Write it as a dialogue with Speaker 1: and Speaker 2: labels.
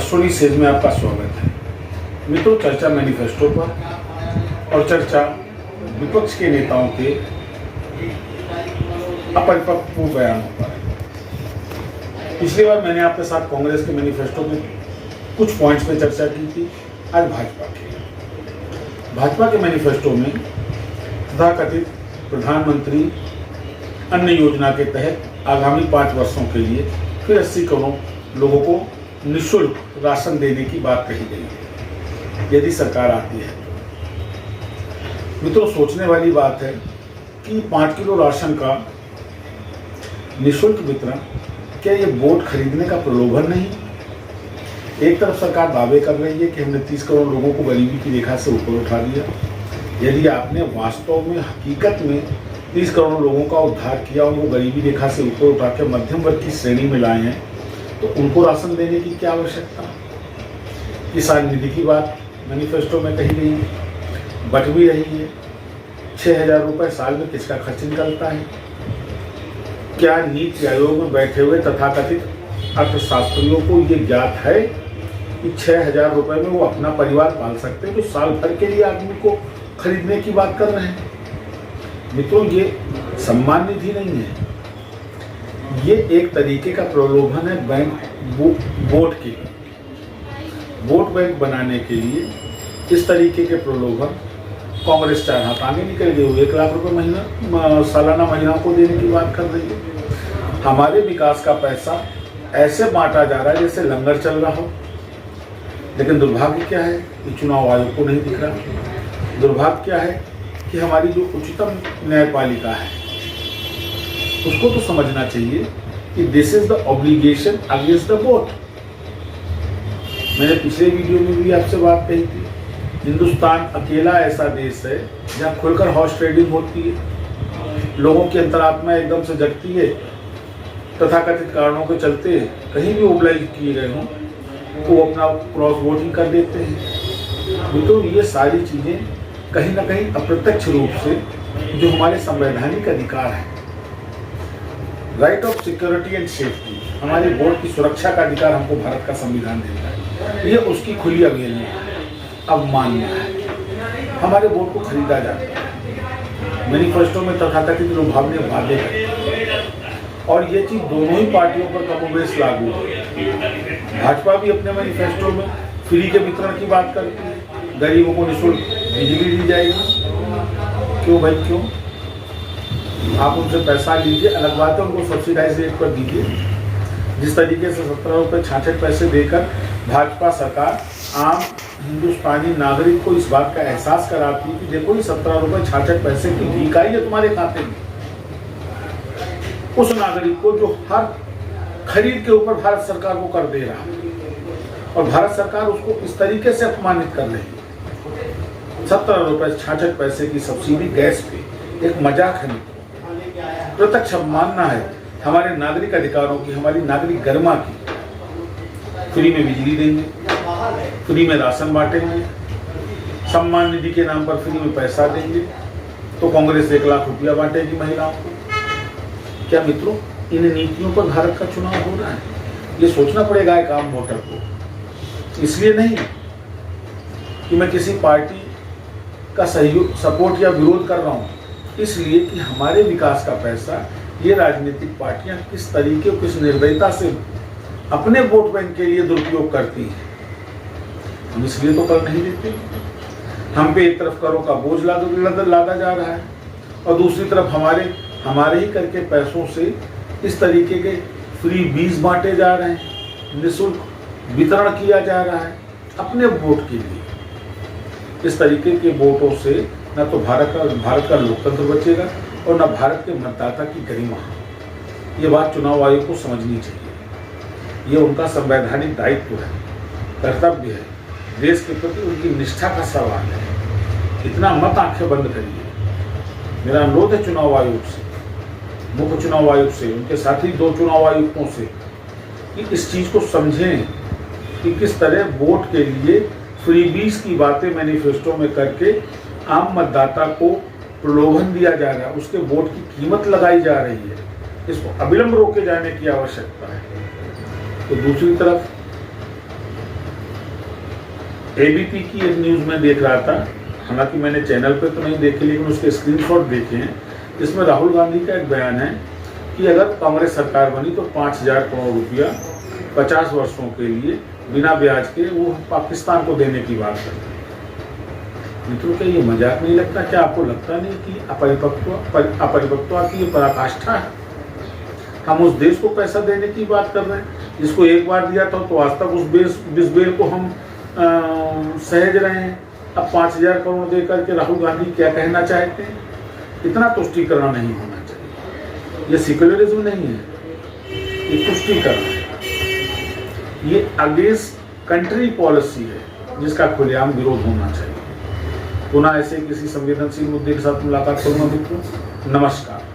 Speaker 1: Ashwini says में आपका स्वागत है। मित्रों, चर्चा मैनिफेस्टो पर और चर्चा विपक्ष के नेताओं के अपरिपक्व बयानों पर। पिछली बार मैंने आपके साथ कांग्रेस के मैनिफेस्टो के कुछ पॉइंट्स पे चर्चा की थी। आज भाजपा के मैनिफेस्टो में तथाकथित प्रधानमंत्री अन्न योजना के तहत आगामी 5 वर्षों के लिए फिर 80 करोड़ लोगों को निःशुल्क राशन देने की बात कही गई है यदि सरकार आती है। मित्रों, सोचने वाली बात है कि 5 किलो राशन का निःशुल्क वितरण क्या ये वोट खरीदने का प्रलोभन नहीं? एक तरफ सरकार दावे कर रही है कि हमने 30 करोड़ लोगों को गरीबी की रेखा से ऊपर उठा दिया। यदि आपने वास्तव में हकीकत में 30 करोड़ लोगों का उद्धार किया, उनको गरीबी रेखा से ऊपर उठा के मध्यम वर्ग की श्रेणी में लाए हैं, तो उनको राशन देने की क्या आवश्यकता? किसान निधि की बात मैनिफेस्टो में कही गई है, बट भी रही है। 6,000 रुपये साल में किसका खर्च निकलता है? क्या नीति आयोग में बैठे हुए तथाकथित अर्थशास्त्रियों को ये ज्ञात है कि 6,000 रुपये में वो अपना परिवार पाल सकते हैं, जो साल भर के लिए आदमी को खरीदने की बात कर रहे हैं? मित्रों, ये सम्मान निधि नहीं है, ये एक तरीके का प्रलोभन है वोट के लिए, वोट बैंक बनाने के लिए। इस तरीके के प्रलोभन कांग्रेस 4 हाथ आगे निकल गई। 1 लाख रुपए महीना सालाना महिलाओं को देने की बात कर रही है। हमारे विकास का पैसा ऐसे बांटा जा रहा है जैसे लंगर चल रहा हो। लेकिन दुर्भाग्य क्या है कि चुनाव आयोग को नहीं दिख रहा। दुर्भाग्य क्या है कि हमारी जो उच्चतम न्यायपालिका है उसको तो समझना चाहिए कि this is the obligation against the vote. मैंने पिछले वीडियो में भी आपसे बात कही थी, हिंदुस्तान अकेला ऐसा देश है जहाँ खुलकर हॉर्स ट्रेडिंग होती है, लोगों की अंतरात्मा एकदम से जगती है। तथाकथित कारणों के चलते कहीं भी ओबलाइज किए गए हों तो वो अपना क्रॉस वोटिंग कर देते हैं। तो ये सारी चीज़ें कहीं ना कहीं अप्रत्यक्ष रूप से जो हमारे संवैधानिक अधिकार है, right of security and safety, हमारे वोट की सुरक्षा का अधिकार हमको भारत का संविधान देता है, ये उसकी खुली अवहेलना है, अवमानना है। हमारे वोट को खरीदा जाता है। मैनिफेस्टो में तथाकथित लुभावने वादे करते हैं और ये चीज़ दोनों ही पार्टियों पर कमोबेश लागू है। भाजपा भी अपने मैनिफेस्टो में फ्री के वितरण की बात करती है, गरीबों को निःशुल्क बिजली दी जाएगी। क्यों भाई, क्यों? आप उनसे पैसा लीजिए, अलग बात है, उनको सब्सिडाइज रेट पर दीजिए। जिस तरीके से 17 रुपये 66 पैसे देकर भाजपा सरकार आम हिंदुस्तानी नागरिक को इस बात का एहसास कराती है कि देखो ये 17 रुपये 66 पैसे की भीख आई है तुम्हारे खाते में, उस नागरिक को जो हर खरीद के ऊपर भारत सरकार को कर दे रहा है और भारत सरकार उसको इस तरीके से अपमानित कर रही है। 17 रुपये 66 पैसे की सब्सिडी गैस पे एक मजाक है, प्रत्यक्ष अवमानना है हमारे नागरिक अधिकारों की, हमारी नागरिक गरिमा की। फ्री में बिजली देंगे, फ्री में राशन बांटेंगे, सम्मान निधि के नाम पर फ्री में पैसा देंगे, तो कांग्रेस 1 लाख रुपया बांटेगी महिलाओं को। क्या मित्रों, इन नीतियों पर भारत का चुनाव हो रहा है? ये सोचना पड़ेगा एक आम वोटर को। इसलिए नहीं कि मैं किसी पार्टी का सहयोग, सपोर्ट या विरोध कर रहा हूँ, इसलिए कि हमारे विकास का पैसा ये राजनीतिक पार्टियां किस तरीके, किस निर्दयता से अपने वोट बैंक के लिए दुरुपयोग करती हैं, हम इसलिए तो कर नहीं देते। हम पे एक तरफ करों का बोझ लादा जा रहा है और दूसरी तरफ हमारे ही करके पैसों से इस तरीके के फ्री बीज बांटे जा रहे हैं, निःशुल्क वितरण किया जा रहा है अपने वोट के लिए। इस तरीके के वोटों से न तो भारत का लोकतंत्र बचेगा और न भारत के मतदाता की गरिमा। ये बात चुनाव आयोग को समझनी चाहिए। ये उनका संवैधानिक दायित्व है, कर्तव्य है, देश के प्रति उनकी निष्ठा का सवाल है। इतना मत आंखें बंद करिए। मेरा अनुरोध है चुनाव आयोग से, मुख्य चुनाव आयोग से, उनके साथी 2 चुनाव आयुक्तों से, कि इस चीज़ को समझें कि किस तरह वोट के लिए फ्रीबीज की बातें मैनिफेस्टो में करके आम मतदाता को प्रलोभन दिया जा रहा है, उसके वोट की कीमत लगाई जा रही है। इसको अविलंब रोके जाने की आवश्यकता है। तो दूसरी तरफ एबीपी की एक न्यूज़ में देख रहा था, हालांकि मैंने चैनल पे तो नहीं देखे लेकिन उसके स्क्रीनशॉट देखे हैं, जिसमें राहुल गांधी का एक बयान है कि अगर कांग्रेस सरकार बनी तो 5,000 करोड़ रुपया 50 वर्षों के लिए बिना ब्याज के वो पाकिस्तान को देने की बात करते हैं। मित्रों, क्या ये मजाक नहीं लगता? क्या आपको लगता नहीं कि अपरिपक्वता की ये पराकाष्ठा है? हम उस देश को पैसा देने की बात कर रहे हैं जिसको एक बार दिया था तो आज तक उस बेल को हम सहेज रहे हैं। अब 5,000 करोड़ देकर के राहुल गांधी क्या कहना चाहते हैं? इतना तुष्टीकरण नहीं होना चाहिए। ये सेक्युलरिज्म नहीं है, ये तुष्टीकरण है। ये अगेंस्ट कंट्री पॉलिसी है जिसका खुलेआम विरोध होना चाहिए। पुनः ऐसे किसी संवेदनशील मुद्दे के साथ मुलाकात करूंगा मित्रों। नमस्कार।